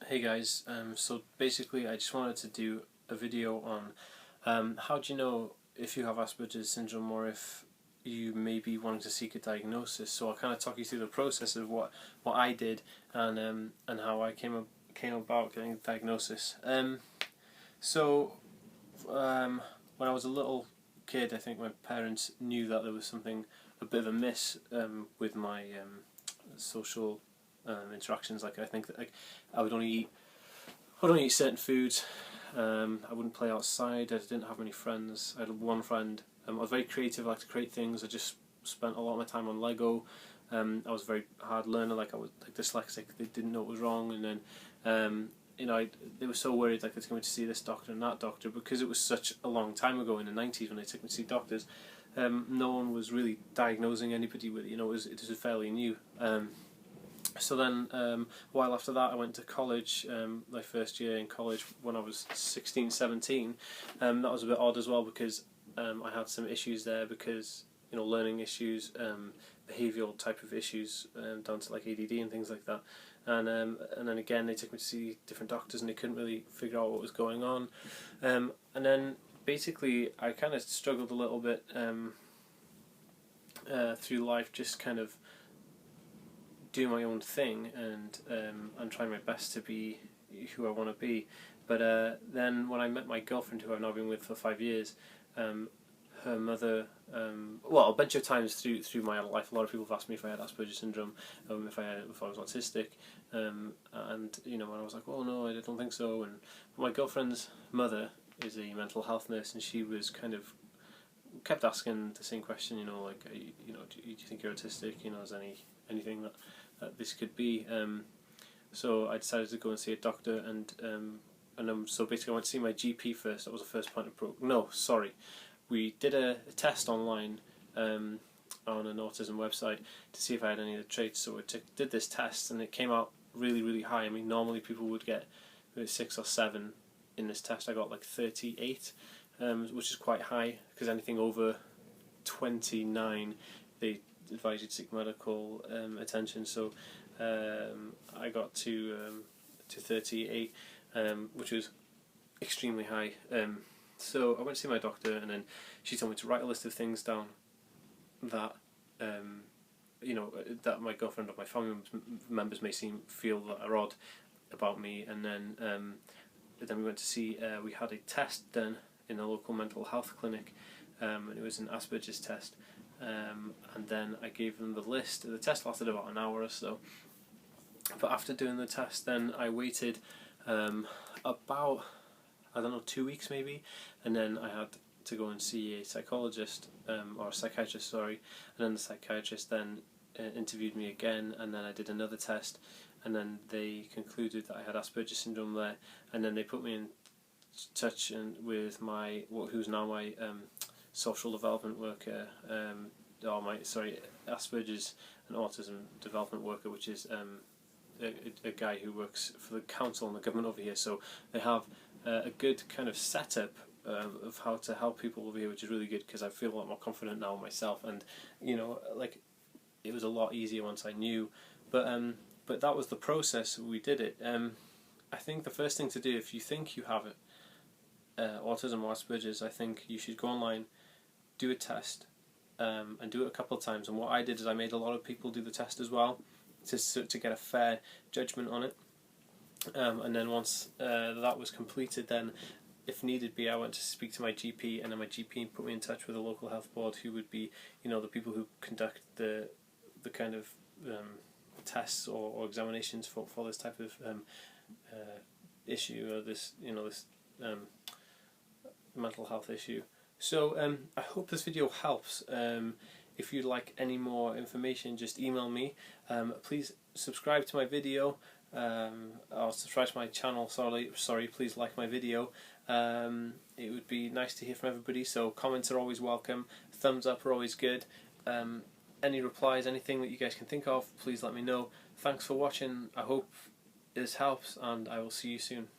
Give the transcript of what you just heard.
Hey guys, so basically I just wanted to do a video on how do you know if you have Asperger's Syndrome or if you may be wanting to seek a diagnosis. So I'll kind of talk you through the process of what I did and how I came about getting a diagnosis. When I was a little kid, I think my parents knew that there was something a bit of amiss with my social interactions. Like I think that I would only eat certain foods. I wouldn't play outside. I didn't have many friends. I had one friend. I was very creative. I liked to create things. I just spent a lot of my time on Lego. I was a very hard learner. Like I was dyslexic. They didn't know what was wrong, and then they were so worried like I was going to see this doctor and that doctor, because it was such a long time ago in the 90s when they took me to see doctors. No one was really diagnosing anybody with it. It was fairly new. So then, a while after that, I went to college, my first year in college when I was 16, 17. That was a bit odd as well because I had some issues there because, learning issues, behavioural type of issues, down to like ADD and things like that. And then again, they took me to see different doctors and they couldn't really figure out what was going on. And then basically, I kind of struggled a little bit through life, just kind of do my own thing and trying my best to be who I want to be. But then when I met my girlfriend, who I've now been with for 5 years, her mother, a bunch of times through my life, a lot of people have asked me if I had Asperger's Syndrome, if I was autistic, and when I was like, well, no, I don't think so. And my girlfriend's mother is a mental health nurse, and she was kind of kept asking the same question, do you think you're autistic? Is anything that this could be? So I decided to go and see a doctor, so basically I went to see my GP first. That was the first point of we did a test online on an autism website to see if I had any of the traits. So we did this test and it came out really, really high. I mean, normally people would get 6 or 7 in this test. I got like 38, which is quite high, because anything over 29 they advise you to seek medical attention. So I got to 38, which was extremely high. So I went to see my doctor, and then she told me to write a list of things down that that my girlfriend or my family members may feel that are odd about me. And then we went to see. We had a test done in a local mental health clinic, and it was an Asperger's test. And then I gave them the list. The test lasted about an hour or so. But after doing the test, then I waited about 2 weeks maybe, and then I had to go and see a psychologist, or a psychiatrist, sorry. And then the psychiatrist then interviewed me again, and then I did another test, and then they concluded that I had Asperger's Syndrome there, and then they put me in touch with who's now my social development worker, Asperger's and Autism development worker, which is a guy who works for the council and the government over here. So they have a good kind of setup of how to help people over here, which is really good, because I feel a lot more confident now myself, and it was a lot easier once I knew. But that was the process. We did it. I think the first thing to do, if you think you have autism or Asperger's, I think you should go online, do a test, and do it a couple of times. And what I did is I made a lot of people do the test as well, to get a fair judgment on it. And then once that was completed, then if needed be, I went to speak to my GP, and then my GP put me in touch with a local health board, who would be the people who conduct the kind of tests or examinations for this type of issue, or this mental health issue. So I hope this video helps. If you'd like any more information, just email me. Please subscribe to my video, or subscribe to my channel. Sorry. Please like my video. It would be nice to hear from everybody. So comments are always welcome. Thumbs up are always good. Any replies, anything that you guys can think of, please let me know. Thanks for watching. I hope this helps, and I will see you soon.